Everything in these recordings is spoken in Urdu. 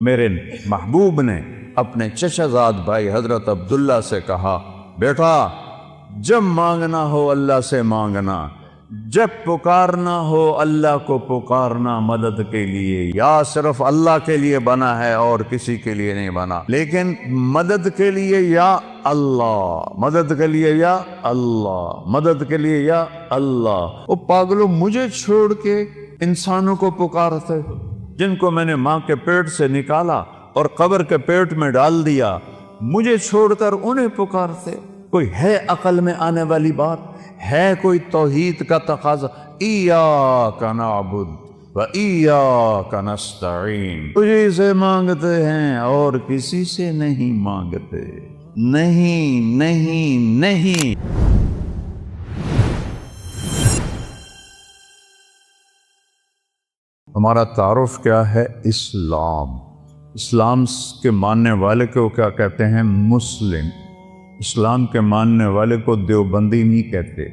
میرے محبوب نے اپنے چچا بھائی حضرت عبداللہ سے کہا، بیٹا جب مانگنا ہو اللہ سے مانگنا، جب پکارنا ہو اللہ کو پکارنا مدد کے لیے، یا صرف اللہ کے لیے بنا ہے اور کسی کے لیے نہیں بنا، لیکن مدد کے لیے یا اللہ، مدد کے لیے یا اللہ، مدد کے لیے یا اللہ۔ وہ پاگلوں، مجھے چھوڑ کے انسانوں کو پکارتے جن کو میں نے ماں کے پیٹ سے نکالا اور قبر کے پیٹ میں ڈال دیا، مجھے چھوڑ کر انہیں پکارتے۔ کوئی ہے عقل میں آنے والی بات؟ ہے کوئی توحید کا تقاضا؟ ایاک نعبد و ایاک نستعین، تجھے سے مانگتے ہیں اور کسی سے نہیں مانگتے، نہیں نہیں نہیں۔ ہمارا تعارف کیا ہے؟ اسلام۔ اسلام کے ماننے والے کو کیا کہتے ہیں؟ مسلم۔ اسلام کے ماننے والے کو دیوبندی نہیں کہتے،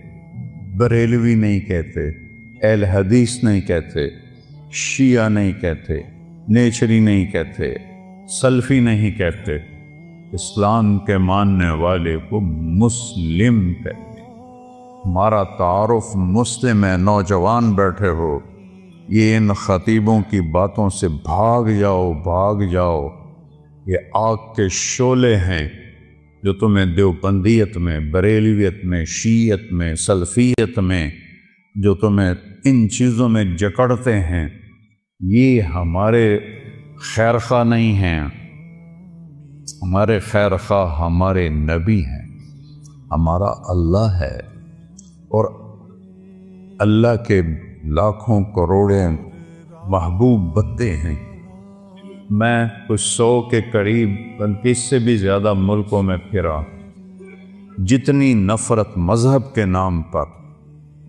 بریلوی نہیں کہتے، اہل حدیث نہیں کہتے، شیعہ نہیں کہتے، نیچری نہیں کہتے، سلفی نہیں کہتے۔ اسلام کے ماننے والے کو مسلم کہتے۔ ہمارا تعارف مسلم ہے۔ نوجوان بیٹھے ہو، یہ ان خطیبوں کی باتوں سے بھاگ جاؤ، بھاگ جاؤ۔ یہ آگ کے شعلے ہیں جو تمہیں دیوبندیت میں، بریلویت میں، شیعت میں، سلفیت میں، جو تمہیں ان چیزوں میں جکڑتے ہیں، یہ ہمارے خیرخواہ نہیں ہیں۔ ہمارے خیرخواہ ہمارے نبی ہیں، ہمارا اللہ ہے، اور اللہ کے لاکھوں کروڑیں محبوب بندے ہیں۔ میں کچھ 100 کے قریب، بلکہ اس سے بھی زیادہ ملکوں میں پھرا۔ جتنی نفرت مذہب کے نام پر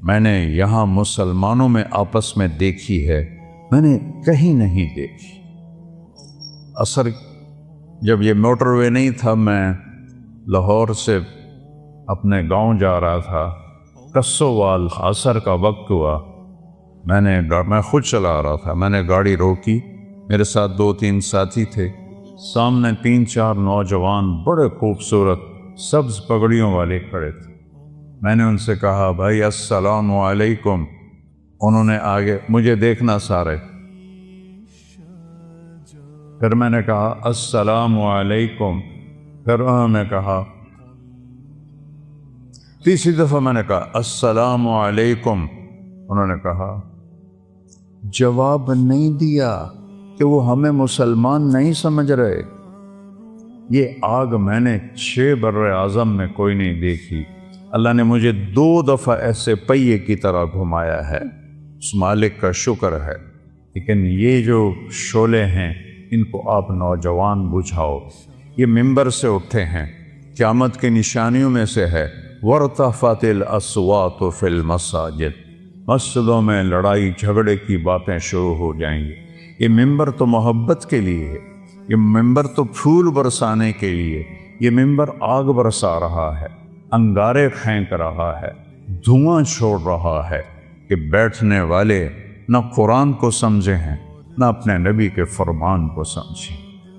میں نے یہاں مسلمانوں میں آپس میں دیکھی ہے، میں نے کہیں نہیں دیکھی۔ اثر جب یہ موٹر وے نہیں تھا، میں لاہور سے اپنے گاؤں جا رہا تھا، کسووال، عصر کا وقت ہوا، میں خود چلا رہا تھا، میں نے گاڑی روکی، میرے ساتھ 2-3 ساتھی تھے، سامنے 3-4 نوجوان بڑے خوبصورت سبز پگڑیوں والے کھڑے تھے۔ میں نے ان سے کہا، بھائی السلام علیکم۔ انہوں نے آگے مجھے دیکھنا سارے، پھر میں نے کہا السلام علیکم، پھر انہوں نے کہا، تیسری دفعہ میں نے کہا السلام علیکم، انہوں نے کہا، جواب نہیں دیا کہ وہ ہمیں مسلمان نہیں سمجھ رہے۔ یہ آگ میں نے 6 بر اعظم میں کوئی نہیں دیکھی۔ اللہ نے مجھے 2 دفعہ ایسے پہیے کی طرح گھمایا ہے، اس مالک کا شکر ہے۔ لیکن یہ جو شعلے ہیں، ان کو آپ نوجوان بجھاؤ۔ یہ ممبر سے اٹھے ہیں، قیامت کی نشانیوں میں سے ہے وَارْتَفَعَتِ الْأَصْوَاتُ فِي الْمَسَاجِدِ، مسجدوں میں لڑائی جھگڑے کی باتیں شروع ہو جائیں گی۔ یہ ممبر تو محبت کے لیے ہے، یہ ممبر تو پھول برسانے کے لیے، یہ ممبر آگ برسا رہا ہے، انگارے پھینک رہا ہے، دھواں چھوڑ رہا ہے کہ بیٹھنے والے نہ قرآن کو سمجھے ہیں، نہ اپنے نبی کے فرمان کو سمجھیں،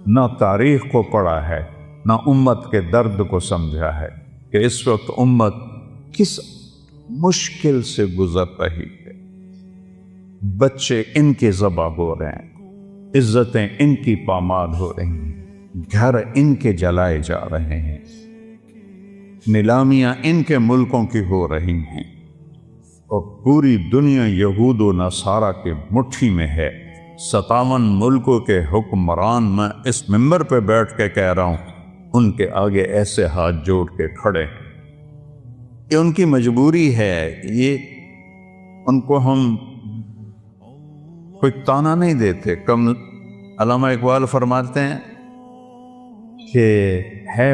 نہ تاریخ کو پڑھا ہے، نہ امت کے درد کو سمجھا ہے کہ اس وقت امت کس مشکل سے گزر رہی ہے۔ بچے ان کے ذبح ہو رہے ہیں، عزتیں ان کی پامال ہو رہی ہیں، گھر ان کے جلائے جا رہے ہیں، نیلامیاں ان کے ملکوں کی ہو رہی ہیں، اور پوری دنیا یہود و نصارہ کے مٹھی میں ہے۔ 57 ملکوں کے حکمران، میں اس ممبر پہ بیٹھ کے کہہ رہا ہوں، ان کے آگے ایسے ہاتھ جوڑ کے کھڑے ہیں۔ یہ ان کی مجبوری ہے، یہ ان کو ہم کوئی تانا نہیں دیتے۔ کم علامہ اقبال فرماتے ہیں کہ ہے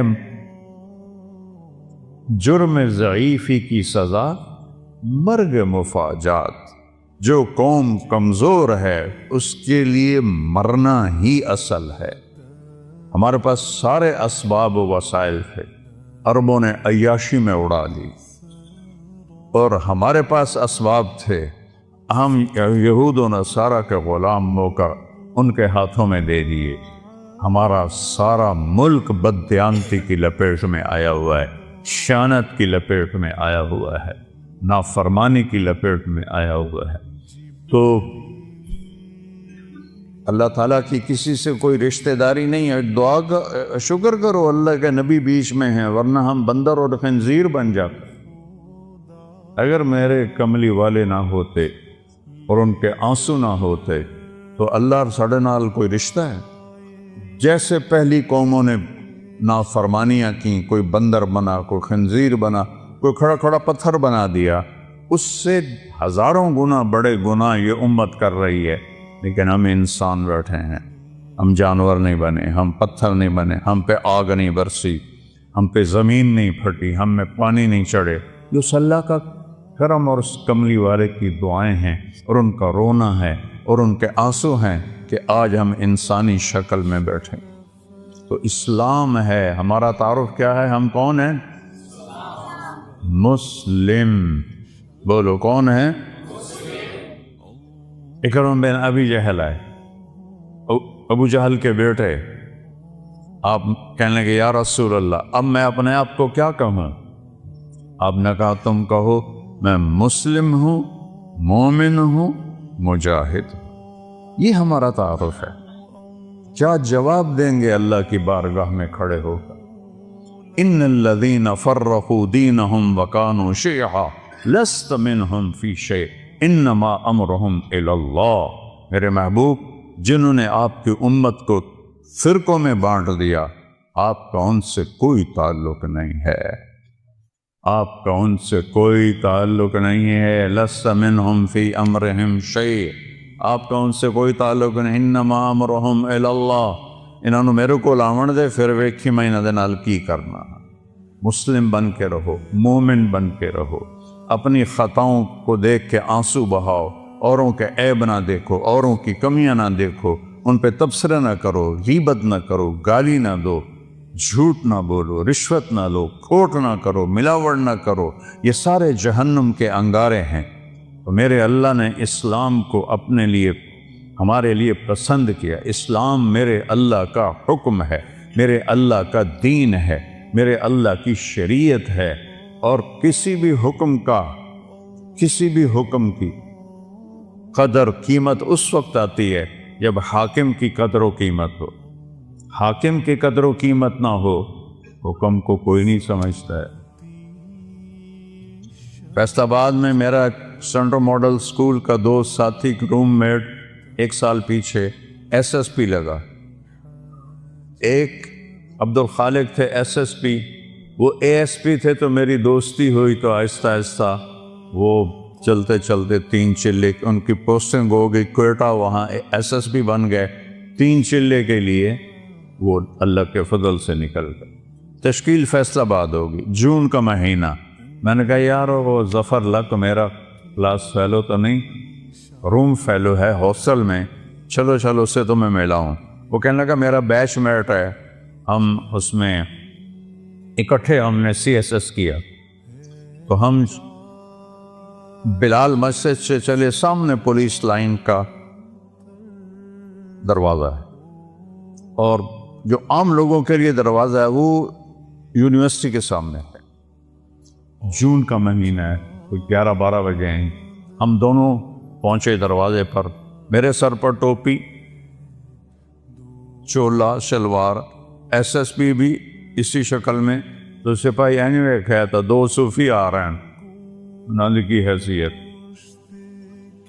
جرم ضعیفی کی سزا مرگ مفاجات، جو قوم کمزور ہے اس کے لیے مرنا ہی اصل ہے۔ ہمارے پاس سارے اسباب و وسائل تھے، عربوں نے عیاشی میں اڑا لی، اور ہمارے پاس اسباب تھے، ہم یہود و نصارہ کے غلام ہو کر ان کے ہاتھوں میں دے دیے۔ ہمارا سارا ملک بددیانتی کی لپیٹ میں آیا ہوا ہے، شانت کی لپیٹ میں آیا ہوا ہے، نافرمانی کی لپیٹ میں آیا ہوا ہے۔ تو اللہ تعالیٰ کی کسی سے کوئی رشتہ داری نہیں ہے۔ دعا کا شکر کرو اللہ کے نبی بیچ میں ہیں، ورنہ ہم بندر اور خنزیر بن جاتے۔ اگر میرے کملی والے نہ ہوتے اور ان کے آنسو نہ ہوتے تو اللہ اور ساڑھے نال کوئی رشتہ ہے؟ جیسے پہلی قوموں نے نافرمانیاں کی، کوئی بندر بنا، کوئی خنزیر بنا، کوئی کھڑا کھڑا پتھر بنا دیا، اس سے ہزاروں گنا بڑے گناہ یہ امت کر رہی ہے۔ لیکن ہم انسان بیٹھے ہیں، ہم جانور نہیں بنے، ہم پتھر نہیں بنے، ہم پہ آگ نہیں برسی، ہم پہ زمین نہیں پھٹی، ہم میں پانی نہیں چڑھے۔ یہ اس اللہ کا کرم اور اس کملی والے کی دعائیں ہیں، اور ان کا رونا ہے اور ان کے آنسو ہیں کہ آج ہم انسانی شکل میں بیٹھے۔ تو اسلام ہے ہمارا تعارف۔ کیا ہے؟ ہم کون ہیں؟ مسلم۔ بولو کون ہے؟ اکرم بن ابی جہل ہے، ابو جہل کے بیٹے۔ آپ کہنے لگے یا رسول اللہ اب میں اپنے آپ کو کیا کہوں؟ آپ نے کہا تم کہو میں مسلم ہوں، مومن ہوں، مجاہد ہوں۔ یہ ہمارا تعارف ہے۔ کیا جواب دیں گے اللہ کی بارگاہ میں کھڑے ہو کر؟ ان الذین فرقوا دینہم وکانوا شیعا لست منہم فی شیء انما امرہم الی اللہ۔ میرے محبوب، جنہوں نے آپ کی امت کو فرقوں میں بانٹ دیا، آپ کا ان سے کوئی تعلق نہیں ہے، آپ کا ان سے کوئی تعلق نہیں ہے۔ لست منہم فی امرہم شیء، آپ کا ان سے کوئی تعلق نہیں۔ انما امرہم الی اللہ، انہوں نے میرے کو لاون دے پھر ویکھی میں انہاں دے نال کی کرنا۔ مسلم بن کے رہو، مومن بن کے رہو، اپنی خطاؤں کو دیکھ کے آنسو بہاؤ، اوروں کے عیب نہ دیکھو، اوروں کی کمیاں نہ دیکھو، ان پہ تبصرہ نہ کرو، غیبت نہ کرو، گالی نہ دو، جھوٹ نہ بولو، رشوت نہ لو، کھوٹ نہ کرو، ملاوٹ نہ کرو۔ یہ سارے جہنم کے انگارے ہیں۔ تو میرے اللہ نے اسلام کو اپنے لیے، ہمارے لیے پسند کیا۔ اسلام میرے اللہ کا حکم ہے، میرے اللہ کا دین ہے، میرے اللہ کی شریعت ہے۔ اور کسی بھی حکم کی قدر قیمت اس وقت آتی ہے جب حاکم کی قدر و قیمت ہو۔ حاکم کی قدر و قیمت نہ ہو، حکم کو کوئی نہیں سمجھتا ہے۔ فیصل آباد میں میرا سینٹرل ماڈل اسکول کا دوست ساتھی روم میٹ 1 سال پیچھے SSP لگا۔ ایک عبدالخالق تھے SSP، وہ ASP تھے۔ تو میری دوستی ہوئی تو آہستہ آہستہ وہ چلتے چلتے 3 چلے ان کی پوسٹنگ ہو گئی کوئٹہ، وہاں SSP بن گئے۔ 3 چلے کے لیے وہ اللہ کے فضل سے نکل گئے۔ تشکیل فیصل آباد ہوگی، جون کا مہینہ۔ میں نے کہا یار وہ ظفر لک میرا کلاس فیلو تو نہیں، روم فیلو ہے ہاسٹل میں، چلو اس سے تو میں ملا ہوں۔ وہ کہنے لگا میرا بیچ میٹ ہے، ہم اس میں اکٹھے ہم نے CSS کیا۔ تو ہم بلال مسجد سے چلے، سامنے پولیس لائن کا دروازہ ہے، اور جو عام لوگوں کے لیے دروازہ ہے وہ یونیورسٹی کے سامنے ہے۔ جون کا مہینہ ہے، کوئی 11-12 بجے ہیں۔ ہم دونوں پہنچے دروازے پر، میرے سر پر ٹوپی، چولا شلوار، SSP بھی اسی شکل میں۔ تو سپاہی اینوے کہا تھا 2 صوفی آ رہے ہیں نال کی حیثیت۔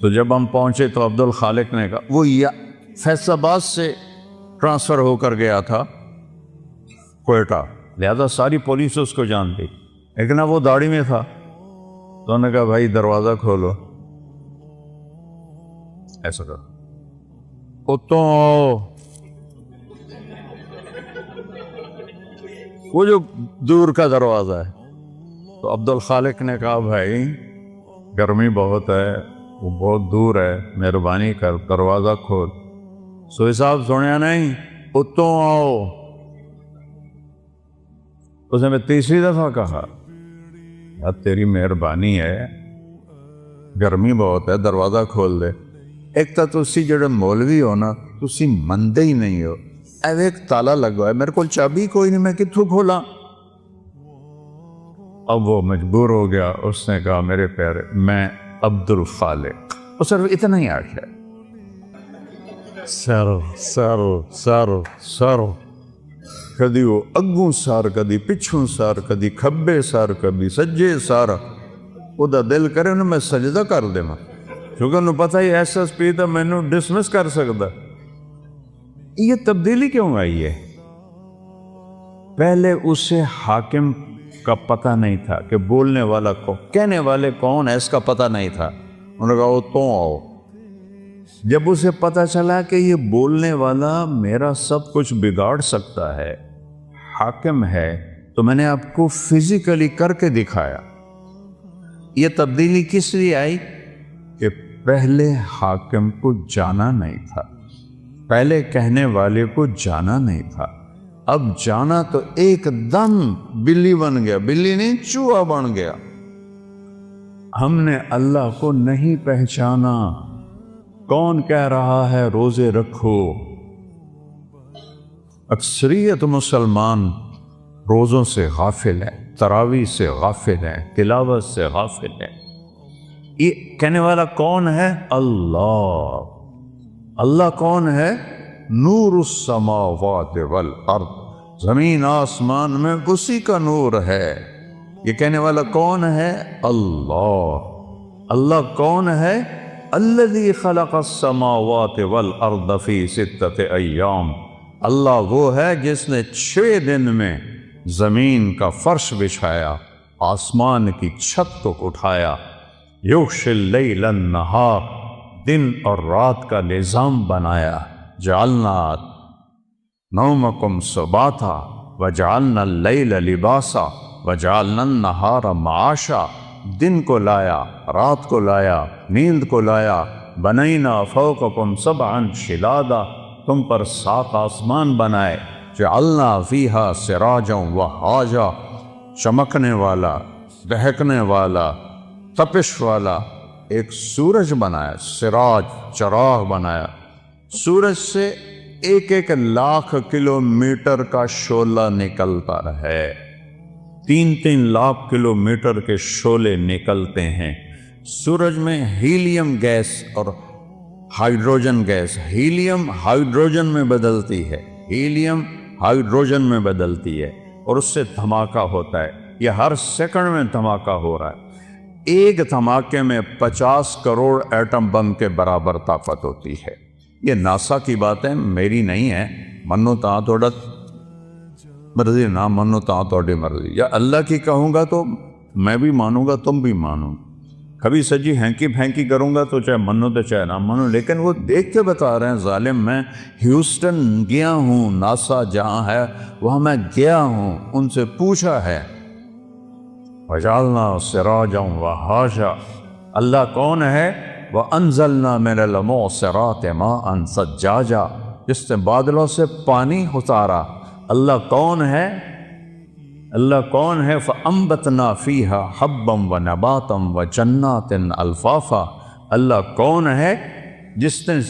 تو جب ہم پہنچے تو عبدالخالق نے کہا، وہ فیصل آباد سے ٹرانسفر ہو کر گیا تھا کوئٹہ، لہذا ساری پولیس اس کو جانتی، لیکن وہ داڑھی میں تھا۔ تو انہوں نے کہا بھائی دروازہ کھولو، ایسا کرو، اتوں وہ جو دور کا دروازہ ہے۔ تو عبدالخالق نے کہا بھائی گرمی بہت ہے، وہ بہت دور ہے، مہربانی کر دروازہ کھول۔ سوئی صاحب سنیا نہیں، اتوں آؤ۔ اس نے میں تیسری دفعہ کہا یار تیری مہربانی ہے، گرمی بہت ہے، دروازہ کھول دے۔ ایک تو تسی جڑے مولوی ہو نا، تسی مندے ہی نہیں ہو، اب ایک تالا لگا ہے، میرے کو چابی کوئی نہیں، میں کتوں کھولا؟ اب وہ مجبور ہو گیا، اس نے کہا میرے پیارے میں عبد الخالق، اور صرف اتنا ہی آخر سارو سارو سارو سارو، کدی وہ اگوں سار، کدی پچھوں سار، کدی کھبے سار، کدی سجے سار، وہ دا دل کرے نا میں سجدہ کر دے ماں، کیونکہ انہوں پتہ ہی ایس ایس پی تھا میں نے ڈسمس کر سکتا۔ یہ تبدیلی کیوں آئی ہے؟ پہلے اسے حاکم کا پتہ نہیں تھا کہ بولنے والا کون، کہنے والے کون ہے، اس کا پتہ نہیں تھا۔ انہوں نے کہا وہ تو آؤ۔ جب اسے پتہ چلا کہ یہ بولنے والا میرا سب کچھ بگاڑ سکتا ہے، حاکم ہے، تو میں نے آپ کو فزیکلی کر کے دکھایا۔ یہ تبدیلی کس لیے آئی؟ کہ پہلے حاکم کو جانا نہیں تھا، پہلے کہنے والے کو جانا نہیں تھا، اب جانا تو ایک دم بلی بن گیا، بلی نہیں چوہا بن گیا۔ ہم نے اللہ کو نہیں پہچانا۔ کون کہہ رہا ہے روزے رکھو؟ اکثریت مسلمان روزوں سے غافل ہیں، تراویح سے غافل ہیں، تلاوت سے غافل ہیں۔ یہ کہنے والا کون ہے؟ اللہ۔ اللہ کون ہے؟ نور السماوات والارض، زمین آسمان میں اسی کا نور ہے۔ یہ کہنے والا کون ہے؟ اللہ۔ اللہ کون ہے؟ الذی خلق السماوات والارض فی 6 ایام، اللہ وہ ہے جس نے 6 دن میں زمین کا فرش بچھایا، آسمان کی چھت کو اٹھایا، یغشی اللیل النہار، دن اور رات کا نظام بنایا، جعلنا نومکم سباتا وجعلنا اللیل لباسا وجعلنا النہار معاشا، دن کو لایا، رات کو لایا، نیند کو لایا، بنینا فوقکم سبعا شدادا، تم پر 7 آسمان بنائے، جعلنا فیہا سراجا وہاجا، چمکنے والا، دہکنے والا، تپش والا ایک سورج بنایا، سراج چراغ بنایا۔ سورج سے 1 لاکھ کلومیٹر کا شعلہ نکلتا ہے، 3 لاکھ کلومیٹر کے شعلے نکلتے ہیں۔ سورج میں ہیلیم گیس اور ہائیڈروجن گیس، ہیلیم ہائیڈروجن میں بدلتی ہے، ہیلیم ہائیڈروجن میں بدلتی ہے، اور اس سے دھماکہ ہوتا ہے۔ یہ ہر سیکنڈ میں دھماکہ ہو رہا ہے۔ ایک دھماکے میں 50 کروڑ ایٹم بم کے برابر طاقت ہوتی ہے۔ یہ ناسا کی باتیں میری نہیں ہے، منو تاں توڑا مرضی، نہ منو تاں توڑی مرضی، یا اللہ کی کہوں گا تو میں بھی مانوں گا، تم بھی مانو۔ کبھی سجی ہینکی پھینکی کروں گا تو چاہے منو تو چاہے نہ منو، لیکن وہ دیکھ کے بتا رہے ہیں ظالم۔ میں ہیوسٹن گیا ہوں، ناسا جہاں ہے وہاں میں گیا ہوں، ان سے پوچھا ہے۔ وَجَعَلْنَا سِرَاجًا وَهَاجًا، اللہ کون ہے؟ وَأَنزَلْنَا مِنَ الْمُعْصِرَاتِ مَاءً ثَجَّاجًا، جس نے بادلوں سے پانی اتارا۔ اللہ کون ہے؟ اللہ کون ہے؟ فَأَنبَتْنَا فِيهَا حَبًّا وَنَبَاتًا وَجَنَّاتٍ أَلْفَافًا، اللہ کون ہے جس نے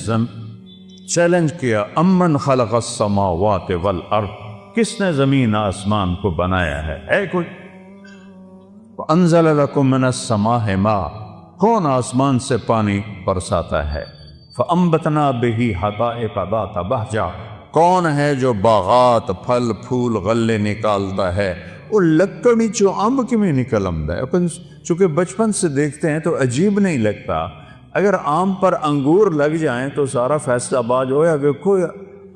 چیلنج کیا، امن خلق السماوات والارض، کس نے زمین آسمان کو بنایا ہے کوئی؟ وَأَنزَلَ لَكُم مِّنَ السَّمَاءِ مَاءً، کون آسمان سے پانی برساتا ہے؟ فَأَنبَتْنَا بِهِ حَدَائِقَ ذَاتَ بَهْجَةٍ، کون ہے جو باغات پھل پھول غلے نکالتا ہے؟ وہ لکڑی چو امب کی میں نکل آمدا ہے۔ چونکہ بچپن سے دیکھتے ہیں تو عجیب نہیں لگتا، اگر آم پر انگور لگ جائیں تو سارا فیصلہ آباد ہویا کہ کوئی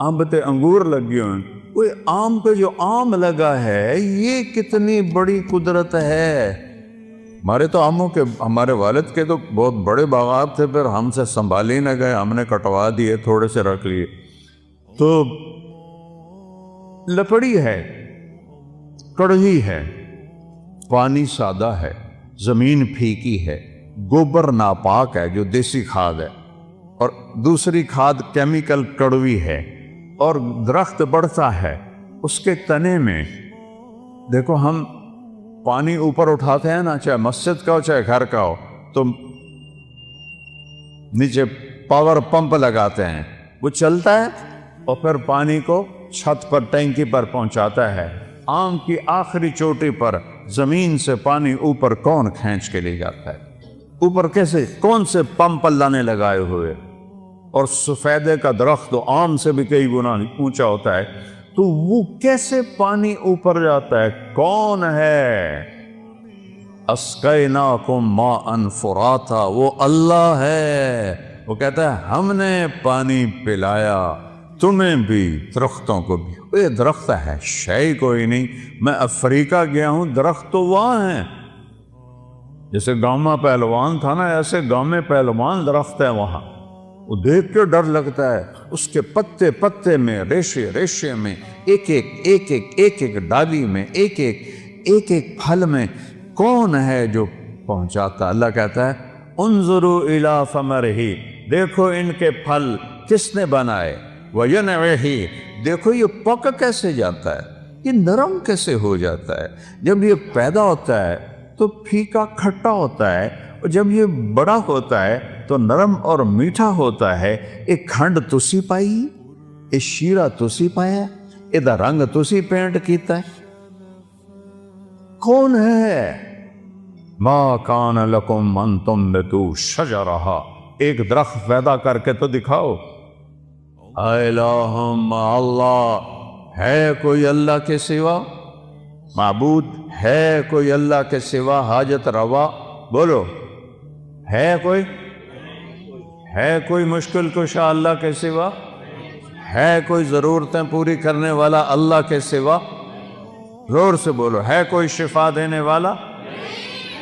آم تے انگور لگے ہوئے، کوئی آم پہ جو آم لگا ہے یہ کتنی بڑی قدرت ہے۔ ہمارے تو آموں کے، ہمارے والد کے تو بہت بڑے باغات تھے، پھر ہم سے سنبھال ہی نہ گئے، ہم نے کٹوا دیے، تھوڑے سے رکھ لیے۔ تو لکڑی ہے، کڑوی ہے، پانی سادہ ہے، زمین پھیکی ہے، گوبر ناپاک ہے جو دیسی کھاد ہے، اور دوسری کھاد کیمیکل کڑوی ہے، اور درخت بڑھتا ہے اس کے تنے میں۔ دیکھو ہم پانی اوپر اٹھاتے ہیں نا، چاہے مسجد کا ہو چاہے گھر کا ہو، تو نیچے پاور پمپ لگاتے ہیں، وہ چلتا ہے اور پھر پانی کو چھت پر ٹینکی پر پہنچاتا ہے، آم کی آخری چوٹی پر زمین سے پانی اوپر کون کھینچ کے لے جاتا ہے؟ اوپر کیسے، کون سے پمپ اللہ نے لگائے ہوئے؟ اور سفیدے کا درخت تو آم سے بھی کئی گنا اونچا ہوتا ہے، تو وہ کیسے پانی اوپر جاتا ہے؟ کون ہے؟ اسقیناکم ماء فراتا، وہ اللہ ہے۔ وہ کہتا ہے ہم نے پانی پلایا تمہیں بھی، درختوں کو بھی۔ یہ درخت ہے، شے کوئی نہیں۔ میں افریقہ گیا ہوں، درخت تو وہاں ہیں، جیسے گاؤں میں پہلوان تھا نا، ایسے گاؤں میں پہلوان درخت ہے وہاں۔ وہ دیکھ کے ڈر لگتا ہے، اس کے پتے پتے میں، ریشے ریشے میں، ایک ایک ڈالی میں، ایک ایک پھل میں کون ہے جو پہنچاتا؟ اللہ کہتا ہے انظروا الی ثمرہ، دیکھو ان کے پھل کس نے بنائے، وینعہ، دیکھو یہ پک کیسے جاتا ہے، یہ نرم کیسے ہو جاتا ہے۔ جب یہ پیدا ہوتا ہے تو پھیکا کھٹا ہوتا ہے، اور جب یہ بڑا ہوتا ہے تو نرم اور میٹھا ہوتا ہے۔ ایک کھنڈ تسی پائی، ایک شیرہ تسی پایا، ایدہ رنگ تسی پینٹ کیتا ہے۔ کون ہے؟ ما کان لکم ان تنبتوا شجرہا، ایک درخت پیدا کر کے تو دکھاؤ۔ الہ مع اللہ، ہے کوئی اللہ کے سوا معبود؟ ہے کوئی اللہ کے سوا حاجت روا؟ بولو، ہے کوئی؟ ہے کوئی مشکل کشا اللہ کے سوا؟ ہے کوئی ضرورتیں پوری کرنے والا اللہ کے سوا؟ زور سے بولو، ہے کوئی شفا دینے والا؟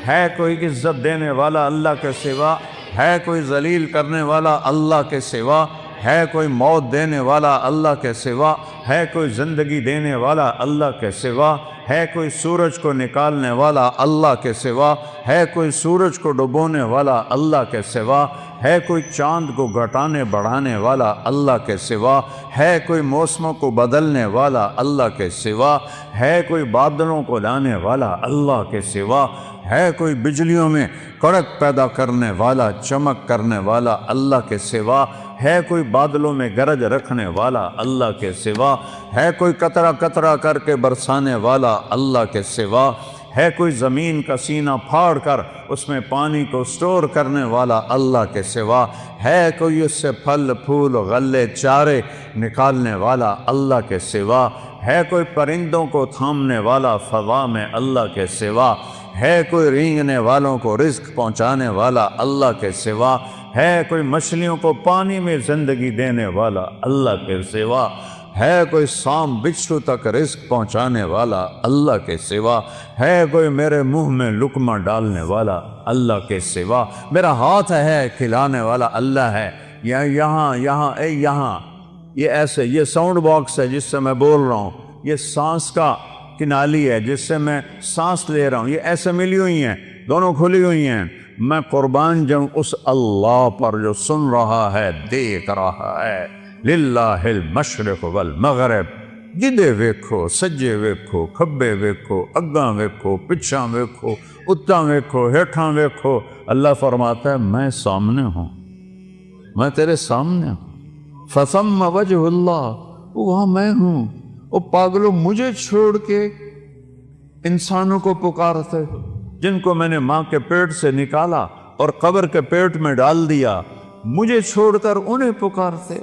ہے کوئی عزت دینے والا اللہ کے سوا؟ ہے کوئی ذلیل کرنے والا اللہ کے سوا؟ ہے کوئی موت دینے والا اللہ کے سوا؟ ہے کوئی زندگی دینے والا اللہ کے سوا؟ ہے کوئی سورج کو نکالنے والا اللہ کے سوا؟ ہے کوئی سورج کو ڈبونے والا اللہ کے سوا؟ ہے کوئی چاند کو گھٹانے بڑھانے والا اللہ کے سوا؟ ہے کوئی موسموں کو بدلنے والا اللہ کے سوا؟ ہے کوئی بادلوں کو لانے والا اللہ کے سوا؟ ہے کوئی بجلیوں میں کڑک پیدا کرنے والا، چمک کرنے والا اللہ کے سوا؟ ہے کوئی بادلوں میں گرج رکھنے والا اللہ کے سوا؟ ہے کوئی قطرہ قطرہ کر کے برسانے والا اللہ کے سوا؟ ہے کوئی زمین کا سینہ پھاڑ کر اس میں پانی کو سٹور کرنے والا اللہ کے سوا؟ ہے کوئی اس سے پھل پھول غلے چارے نکالنے والا اللہ کے سوا؟ ہے کوئی پرندوں کو تھامنے والا فضا میں اللہ کے سوا؟ ہے کوئی رینگنے والوں کو رزق پہنچانے والا اللہ کے سوا؟ ہے کوئی مچھلیوں کو پانی میں زندگی دینے والا اللہ کے سوا؟ ہے کوئی سام بچھو تک رزق پہنچانے والا اللہ کے سوا؟ ہے کوئی میرے منہ میں لقمہ ڈالنے والا اللہ کے سوا؟ میرا ہاتھ ہے کھلانے والا اللہ ہے، یا یہاں یہ ایسے، یہ ساؤنڈ باکس ہے جس سے میں بول رہا ہوں، یہ سانس کا کنالی ہے جس سے میں سانس لے رہا ہوں، یہ ایسے ملی ہوئی ہیں، دونوں کھلی ہوئی ہیں۔ میں قربان جاؤں اس اللہ پر جو سن رہا ہے، دیکھ رہا ہے۔ للہ المشرق والمغرب، جدے ویکھو سجے ویکھو، کھبے ویکھو، اگاں ویکھو، پچھاں ویکھو، اتاں ویکھو، ہیٹھاں ویکھو۔ اللہ فرماتا ہے میں سامنے ہوں، میں تیرے سامنے ہوں۔ فثم وجہ اللہ، وہاں میں ہوں۔ وہ پاگلوں، مجھے چھوڑ کے انسانوں کو پکارتے جن کو میں نے ماں کے پیٹ سے نکالا اور قبر کے پیٹ میں ڈال دیا، مجھے چھوڑ کر انہیں پکارتے۔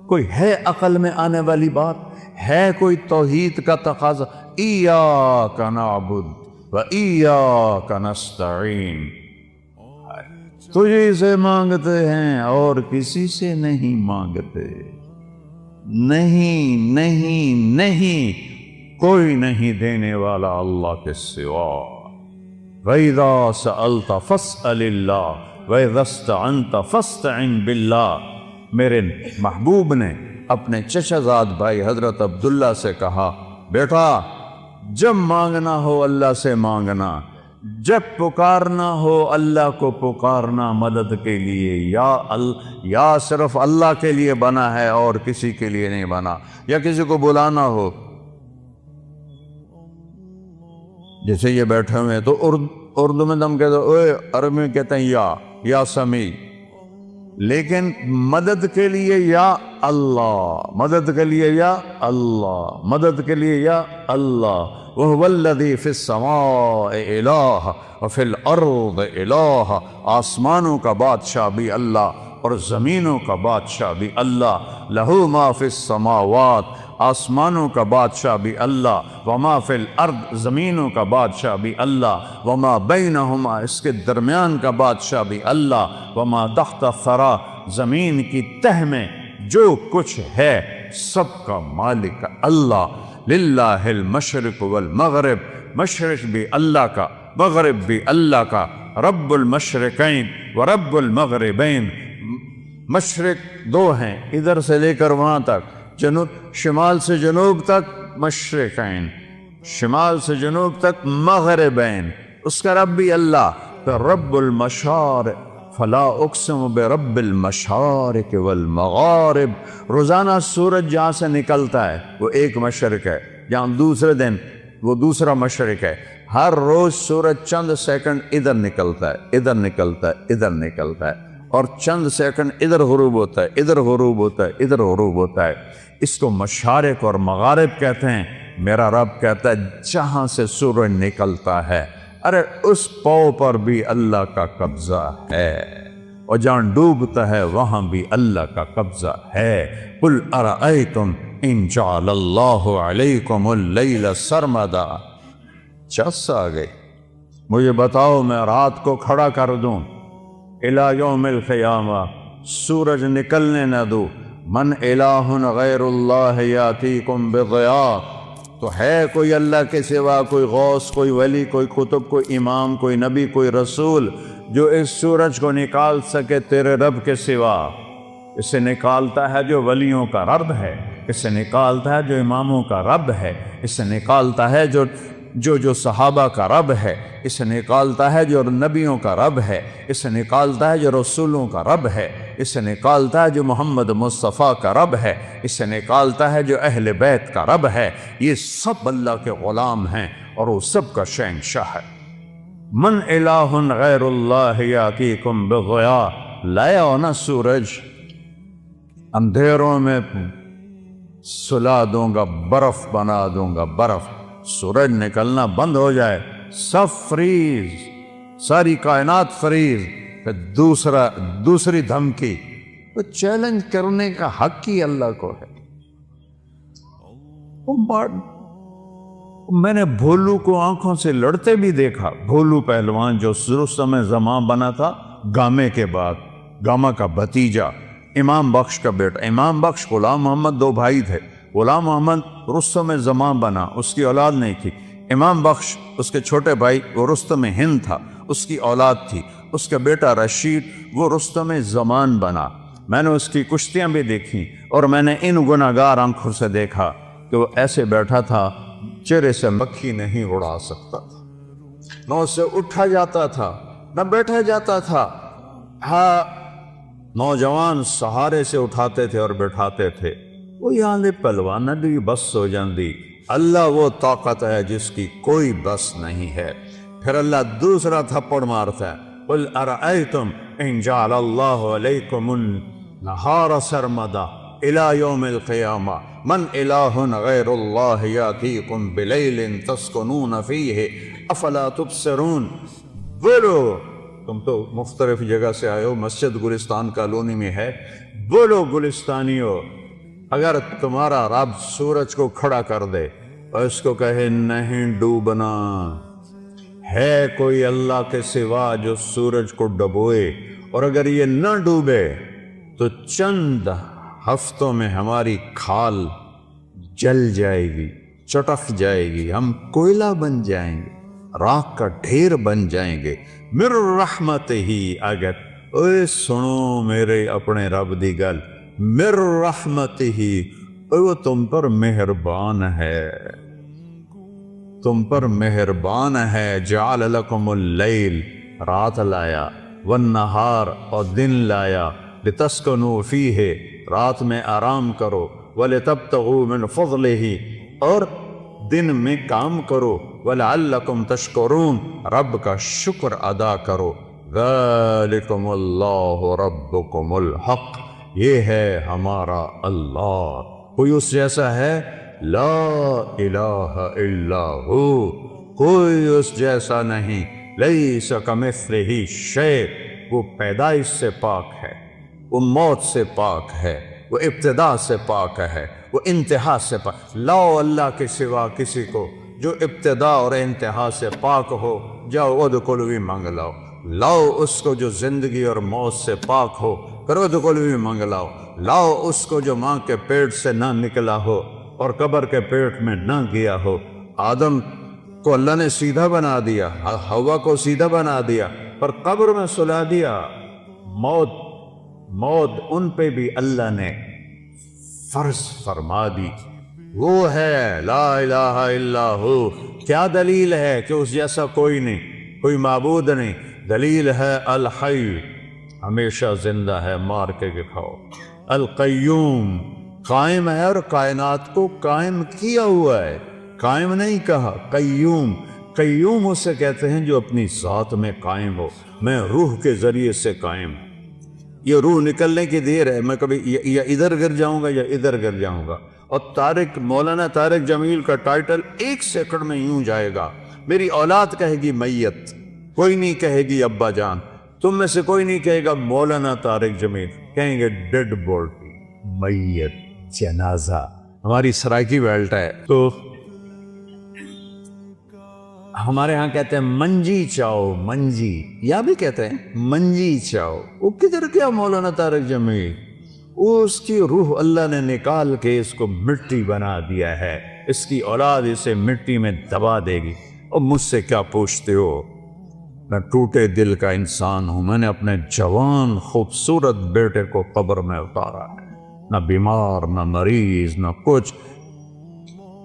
کوئی ہے عقل میں آنے والی بات؟ ہے کوئی توحید کا تقاضا؟ ایاک نعبد و ایاک نستعین، تجھے سے مانگتے ہیں اور کسی سے نہیں مانگتے۔ نہیں نہیں نہیں، کوئی نہیں دینے والا اللہ کے سوا۔ وَإِذَا سَأَلْتَ فَاسْأَلِ اللَّهَ وَإِذَا اسْتَعَنْتَ فَاسْتَعِنْ بِاللَّهِ۔ میرے محبوب نے اپنے چچا زاد بھائی حضرت عبداللہ سے کہا، بیٹا جب مانگنا ہو اللہ سے مانگنا، جب پکارنا ہو اللہ کو پکارنا مدد کے لیے، یا صرف اللہ کے لیے بنا ہے اور کسی کے لیے نہیں بنا، یا کسی کو بلانا ہو۔ جیسے یہ بیٹھے ہوئے تو اردو میں ہم کہتے ہیں، عربی میں کہتے ہیں یا سمیع، لیکن مدد کے لیے یا اللہ، مدد کے لیے یا اللہ، مدد کے لیے یا اللہ۔ وَهُوَ الَّذِي فِي السَّمَاءِ إِلَٰهٌ وَفِي الْأَرْضِ إِلَٰهٌ، آسمانوں کا بادشاہ بھی اللہ اور زمینوں کا بادشاہ بھی اللہ۔ لَهُ مَا فِي السَّمَاوَاتِ، آسمانوں کا بادشاہ بھی اللہ، وَمَا فِي الْأَرْضِ، زمینوں کا بادشاہ بھی اللہ، وَمَا بَيْنَهُمَا، اس کے درمیان کا بادشاہ بھی اللہ، وَمَا تَحْتَ الثَّرَىٰ، زمین کی تہ میں جو کچھ ہے سب کا مالک اللہ۔ للہ المشرق والمغرب، مشرق بھی اللہ کا، مغرب بھی اللہ کا۔ رب المشرقین ورب المغربین، مشرق دو ہیں، ادھر سے لے کر وہاں تک، جنوب شمال سے جنوب تک مشرقین، شمال سے جنوب تک مغربین، اس کا رب بھی اللہ۔ پھر رب المشارق، فلا اقسم برب المشارق والمغارب، روزانہ سورج جہاں سے نکلتا ہے وہ ایک مشرق ہے، جہاں دوسرے دن وہ دوسرا مشرق ہے۔ ہر روز سورج چند سیکنڈ ادھر نکلتا ہے، ادھر نکلتا ہے، ادھر نکلتا ہے، اور چند سیکنڈ ادھر غروب ہوتا ہے، ادھر غروب ہوتا ہے، ادھر غروب ہوتا ہے۔ اس کو مشارق اور مغارب کہتے ہیں۔ میرا رب کہتا ہے جہاں سے سورج نکلتا ہے، ارے اس پاؤں پر بھی اللہ کا قبضہ ہے، اور جہاں ڈوبتا ہے وہاں بھی اللہ کا قبضہ ہے۔ قل ارأیتم ان جعل اللہ علیکم اللیل سرمدا، چس آ گئی، مجھے بتاؤ میں رات کو کھڑا کر دوں الی یوم القیامہ، سورج نکلنے نہ دوں، من الہ غیر اللہ یاتیکم بضیاء، تو ہے کوئی اللہ کے سوا، کوئی غوث، کوئی ولی، کوئی قطب، کوئی امام، کوئی نبی، کوئی رسول جو اس سورج کو نکال سکے تیرے رب کے سوا؟ اسے نکالتا ہے جو ولیوں کا رب ہے، اسے نکالتا ہے جو اماموں کا رب ہے، اسے نکالتا ہے جو صحابہ کا رب ہے، اسے نکالتا ہے جو نبیوں کا رب ہے، اسے نکالتا ہے جو رسولوں کا رب ہے، اسے نکالتا ہے جو محمد مصطفیٰ کا رب ہے، اسے نکالتا ہے جو اہل بیت کا رب ہے۔ یہ سب اللہ کے غلام ہیں اور وہ سب کا شہنشاہ ہے۔ من الہ غیر اللہ یاتیکم بضیاء، لایا ہونا سورج، اندھیروں میں سلا دوں گا، برف بنا دوں گا، برف، سورج نکلنا بند ہو جائے، سب فریز، ساری کائنات فریز۔ پھر دوسری دھمکی، تو چیلنج کرنے کا حق ہی اللہ کو ہے۔ میں نے بھولو کو آنکھوں سے لڑتے بھی دیکھا، بھولو پہلوان جو رستم زماں بنا تھا گامے کے بعد، گاما کا بھتیجا، امام بخش کا بیٹا، امام بخش غلام محمد دو بھائی تھے، غلام محمد رستم زماں بنا، اس کی اولاد نہیں تھی، امام بخش اس کے چھوٹے بھائی وہ رستم ہند تھا، اس کی اولاد تھی، اس کا بیٹا رشید وہ رستم زمان بنا۔ میں نے اس کی کشتیاں بھی دیکھیں، اور میں نے ان گناہگار آنکھوں سے دیکھا کہ وہ ایسے بیٹھا تھا چہرے سے مکھی نہیں اڑا سکتا تھا، نہ اسے اٹھا جاتا تھا نہ بیٹھا جاتا تھا۔ ہاں، نوجوان سہارے سے اٹھاتے تھے اور بیٹھاتے تھے، وہ یہاں دے پہلوان بھی بس ہو جاندی۔ اللہ وہ طاقت ہے جس کی کوئی بس نہیں ہے۔ پھر اللہ دوسرا تھپڑ مارتا ہے، قل ارأیتم ان جعل اللہ علیکم النہار سرمدا الی یوم القیامہ من الہ غیر اللہ یاتیکم بلیل تسکنون فیہ افلا تبصرون۔ بولو، تم تو مختلف جگہ سے آئے ہو، مسجد گلستان کالونی میں ہے، بولو گلستانیو، اگر تمہارا رب سورج کو کھڑا کر دے اور اس کو کہے نہیں ڈوبنا، ہے کوئی اللہ کے سوا جو سورج کو ڈبوئے، اور اگر یہ نہ ڈوبے تو چند ہفتوں میں ہماری کھال جل جائے گی، چٹک جائے گی، ہم کوئلہ بن جائیں گے، راکھ کا ڈھیر بن جائیں گے۔ مر رحمت ہی، اگر اے سنو میرے اپنے رب دی گل، مر رحمت ہی، وہ تم پر مہربان ہے، تم پر مہربان ہے۔ جعل لکم اللیل، رات لایا، والنہار، اور دن لایا، لتسکنوا فیہ، رات میں آرام کرو، ولتبتغوا من فضلہ، اور دن میں کام کرو، ولعلکم تشکرون، رب کا شکر ادا کرو۔ ذالکم اللہ ربکم الحق، یہ ہے ہمارا اللہ، کوئی اس جیسا ہے؟ لا الہ الا ہو، کوئی اس جیسا نہیں، لیس کمثلہ شیء، وہ پیدائش سے پاک ہے، وہ موت سے پاک ہے، وہ ابتدا سے پاک ہے، وہ انتہا سے پاک۔ لاؤ اللہ کے سوا کسی کو جو ابتدا اور انتہا سے پاک ہو، جاؤ ادخلوا مانگ لاؤ۔ لاؤ اس کو جو زندگی اور موت سے پاک ہو، کرو ادخلوا مانگ لاؤ۔ لاؤ اس کو جو ماں کے پیٹ سے نہ نکلا ہو اور قبر کے پیٹ میں نہ گیا ہو۔ آدم کو اللہ نے سیدھا بنا دیا، حوا کو سیدھا بنا دیا، پر قبر میں سلا دیا۔ موت ان پہ بھی اللہ نے فرض فرما دی۔ وہ ہے لا الہ الا ہو۔ کیا دلیل ہے کہ اس جیسا کوئی نہیں، کوئی معبود نہیں؟ دلیل ہے الحی، ہمیشہ زندہ ہے، مار کے دکھاؤ۔ القیوم، قائم ہے اور کائنات کو قائم کیا ہوا ہے، قائم نہیں کہا، قیوم۔ قیوم اسے کہتے ہیں جو اپنی ذات میں قائم ہو۔ میں روح کے ذریعے سے قائم ہوں، یہ روح نکلنے کی دیر ہے، میں کبھی یا ادھر گر جاؤں گا یا ادھر گر جاؤں گا۔ اور مولانا طارق جمیل کا ٹائٹل 1 سیکنڈ میں یوں جائے گا، میری اولاد کہے گی میت، کوئی نہیں کہے گی ابا جان، تم میں سے کوئی نہیں کہے گا مولانا طارق جمیل، کہیں گے ڈیڈ باڈی، میت، جنازہ۔ ہماری سرائکی بیلٹ ہے تو ہمارے ہاں کہتے ہیں منجی چاؤ، منجی، یا بھی کہتے ہیں منجی چاؤ۔ وہ کدھر کیا مولانا طارق جمیل؟ وہ اس کی روح اللہ نے نکال کے اس کو مٹی بنا دیا ہے، اس کی اولاد اسے مٹی میں دبا دے گی۔ اور مجھ سے کیا پوچھتے ہو؟ میں ٹوٹے دل کا انسان ہوں، میں نے اپنے جوان خوبصورت بیٹے کو قبر میں اتارا ہے، نہ بیمار نہ مریض نہ کچھ،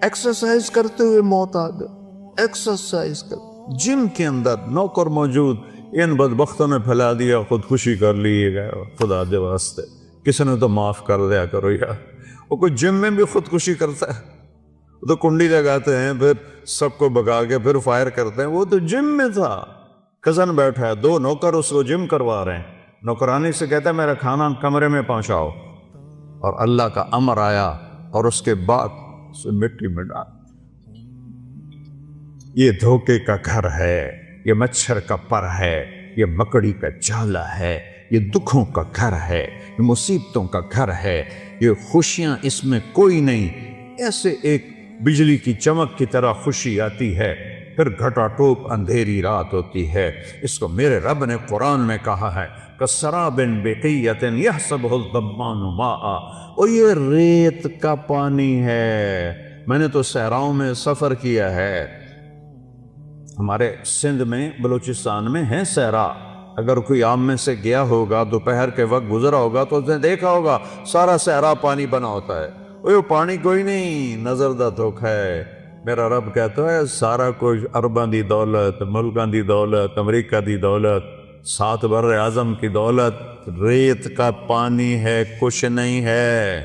ایکسرسائز کرتے ہوئے موت آ گئی۔ ایکسرسائز کر، جم کے اندر نوکر موجود، ان بدبختوں نے پھیلا دیا، خودکشی کر لیے گئے، خدا دے واسطے کسی نے تو معاف کر دیا کرو یار۔ وہ کوئی جم میں بھی خودکشی کرتا ہے؟ وہ تو کنڈی لگاتے ہیں، پھر سب کو بگا کے پھر فائر کرتے ہیں۔ وہ تو جم میں تھا، کزن بیٹھا ہے، 2 نوکر اس کو جم کروا رہے ہیں، نوکرانی سے کہتا ہے میرا کھانا کمرے میں پہنچاؤ، اور اللہ کا امر آیا اور اس کے بعد اسے مٹی میں ڈال۔ یہ دھوکے کا گھر ہے، یہ مچھر کا پر ہے، یہ مکڑی کا جالا ہے، یہ دکھوں کا گھر ہے، یہ مصیبتوں کا گھر ہے، یہ خوشیاں اس میں کوئی نہیں۔ ایسے ایک بجلی کی چمک کی طرح خوشی آتی ہے، پھر گھٹا ٹوپ اندھیری رات ہوتی ہے۔ اس کو میرے رب نے قرآن میں کہا ہے کَسَرَابٍ بِقِیَّةٍ يَحْسَبُهُ الظَّمَّآنُ مَاءً، اور یہ ریت کا پانی ہے۔ میں نے تو صحراؤں میں سفر کیا ہے، ہمارے سندھ میں بلوچستان میں ہے صحرا، اگر کوئی عام میں سے گیا ہوگا دوپہر کے وقت گزرا ہوگا تو اس نے دیکھا ہوگا سارا صحرا پانی بنا ہوتا ہے۔ وہ پانی کوئی نہیں، نظر دا دھوکا ہے۔ میرا رب کہتا ہے سارا کچھ عرباں دی دولت، ملکاں دی دولت، امریکہ دی دولت، 7 بر اعظم کی دولت ریت کا پانی ہے، کچھ نہیں ہے۔